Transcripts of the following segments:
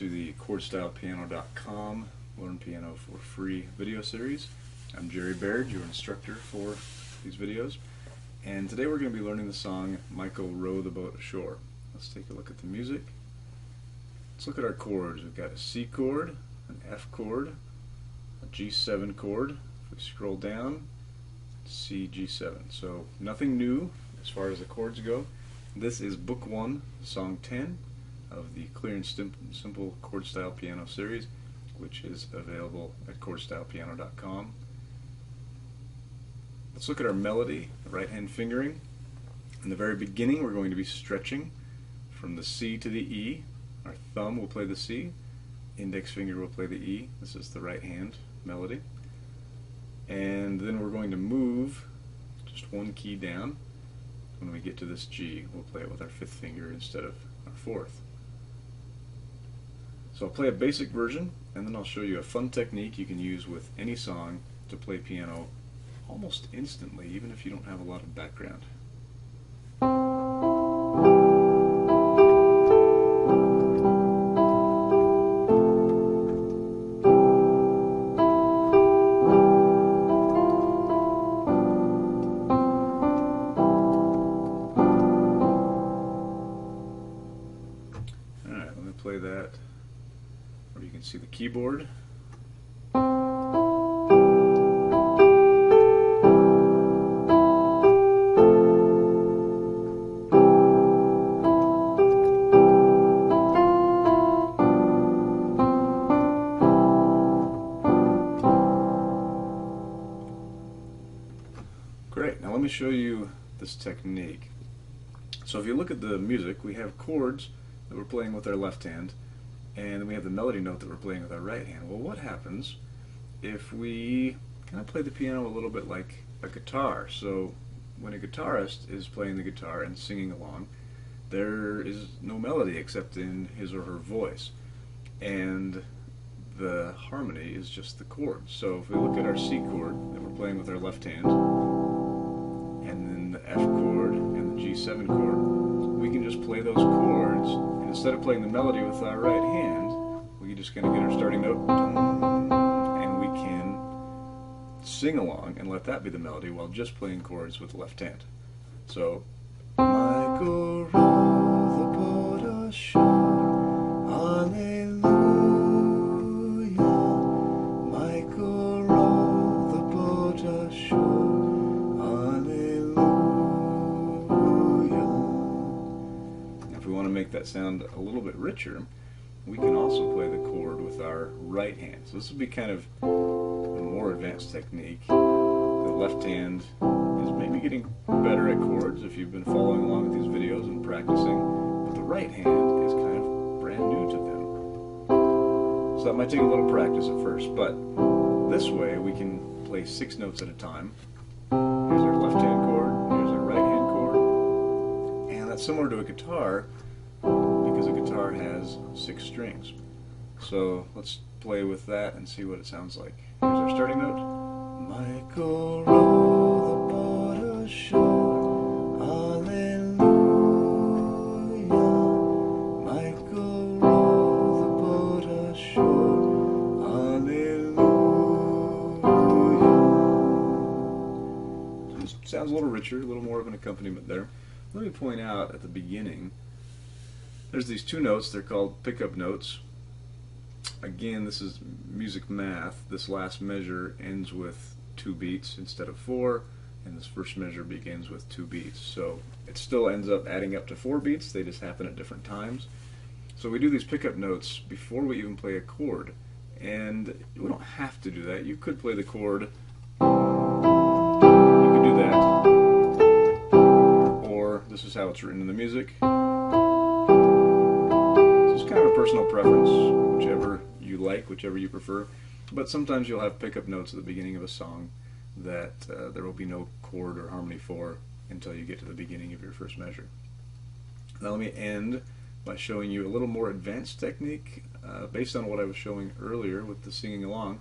to the chordstylepiano.com Learn Piano for Free video series. I'm Jerry Baird, your instructor for these videos, and today we're going to be learning the song Michael Row the Boat Ashore. Let's take a look at the music. Let's look at our chords. We've got a C chord, an F chord, a G7 chord. If we scroll down, C, G7. So nothing new as far as the chords go. This is Book 1, Song 10 of the Clear and Simple Chord Style Piano series, which is available at chordstylepiano.com. Let's look at our melody, the right hand fingering. In the very beginning we're going to be stretching from the C to the E. Our thumb will play the C, index finger will play the E. This is the right hand melody. And then we're going to move just one key down. When we get to this G, we'll play it with our fifth finger instead of our fourth. So I'll play a basic version, and then I'll show you a fun technique you can use with any song to play piano almost instantly, even if you don't have a lot of background. Alright, let me play that. Or you can see the keyboard. Great, now let me show you this technique. So if you look at the music, we have chords that we're playing with our left hand, and then we have the melody note that we're playing with our right hand. Well, what happens if we kind of play the piano a little bit like a guitar? So when a guitarist is playing the guitar and singing along, there is no melody except in his or her voice, and the harmony is just the chords. So if we look at our C chord that we're playing with our left hand, and then the F chord and the G7 chord, we can just play those chords, and instead of playing the melody with our right hand, we just kind of get our starting note, and we can sing along and let that be the melody while just playing chords with the left hand. So, Michael row the boat ashore, hallelujah. Michael row the boat ashore, hallelujah. If we want to make that sound a little bit richer, we can also play the chord with our right hand. So this would be kind of a more advanced technique. The left hand is maybe getting better at chords if you've been following along with these videos and practicing, but the right hand is kind of brand new to them. So that might take a little practice at first, but this way we can play 6 notes at a time. Here's our left hand chord, here's our right hand chord, and that's similar to a guitar because a guitar has 6 strings. So let's play with that and see what it sounds like. Here's our starting note. Michael row the boat ashore, hallelujah. Michael row the boat ashore, hallelujah. So this sounds a little richer, a little more of an accompaniment there. Let me point out at the beginning, there's these 2 notes, they're called pickup notes. Again, this is music math. This last measure ends with 2 beats instead of 4, and this first measure begins with 2 beats. So it still ends up adding up to 4 beats, they just happen at different times. So we do these pickup notes before we even play a chord, and we don't have to do that. You could play the chord, you could do that, or this is how it's written in the music. It's kind of a personal preference, whichever you like, whichever you prefer, but sometimes you'll have pickup notes at the beginning of a song that there will be no chord or harmony for until you get to the beginning of your first measure. Now let me end by showing you a little more advanced technique based on what I was showing earlier with the singing along.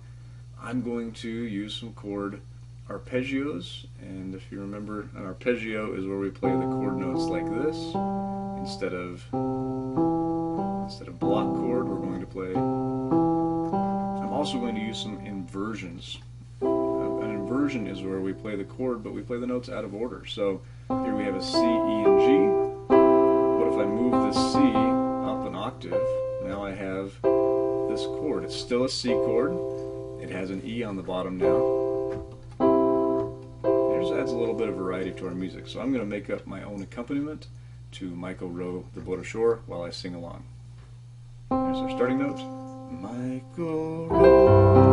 I'm going to use some chord arpeggios, and if you remember, an arpeggio is where we play the chord notes like this instead of Instead of block chord, we're going to play. I'm also going to use some inversions. An inversion is where we play the chord, but we play the notes out of order. So here we have a C, E, and G. What if I move this C up an octave? Now I have this chord. It's still a C chord. It has an E on the bottom now. It just adds a little bit of variety to our music. So I'm going to make up my own accompaniment to Michael Row the Boat Ashore while I sing along. Here's our starting note. Michael Row